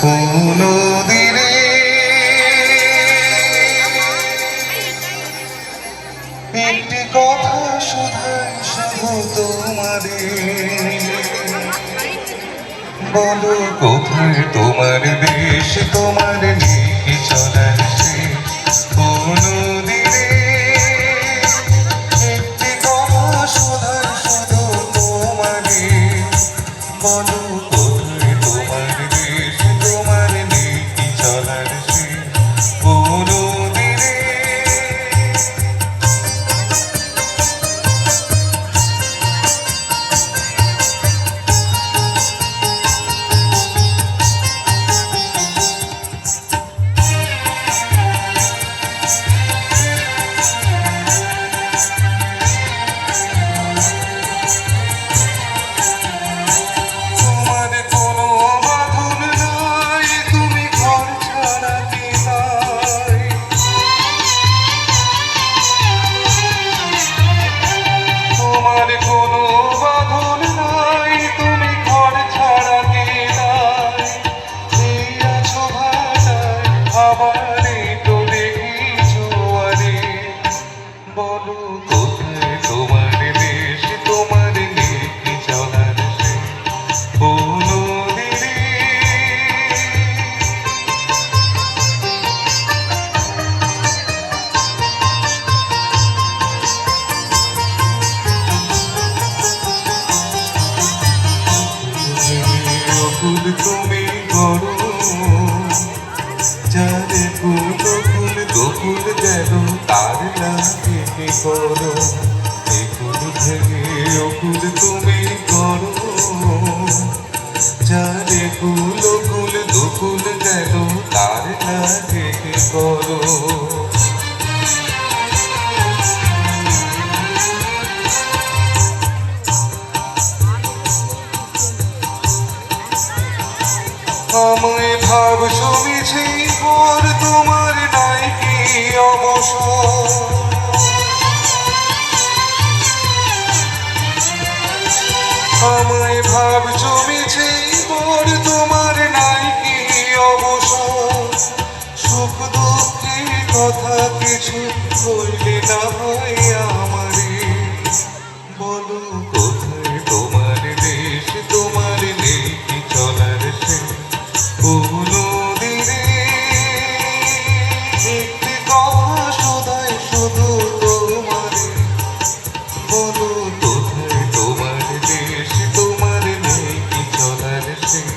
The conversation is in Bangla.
নদীরে একটি কথা শোধাই শুধু তোমারে, বলো কোথায় তোমার দেশ, তোমার নেই চলার শেষ। নদীরে একটি কথা শোধাই শুধু তোমারে, বলো কোথায় তোমার দেশ, তোমার নেই চলার শেষ। নদীরে বলো কোথায় তোমার দেশ, তোমার নেই চলার শেষ। নদীরে অকুল তুমি করো, যারে ফুল ফুল গোকুল যেন তার লাগে করো। একুল ভেঙে অকুল তুমি করো, যারে ফুল ফুল গোকুল যেন তার লাগে করো। আমায় ভাব জমেছে পর, তোমার নাই কি অবসর। আমায় ভাব জমেছে পর, তোমার নাই কি অবসর। সুখ দুঃখের কথা কিছু বললে না হয় আমারে, বলো কোথায় তোমার দেশ, তোমার নেই কি চলার শেষ। নদীরে একটি কথা শোধাই শুধু তোমারে, বলো কোথায় তোমার দেশ, তোমার নেই কি চলার শেষ।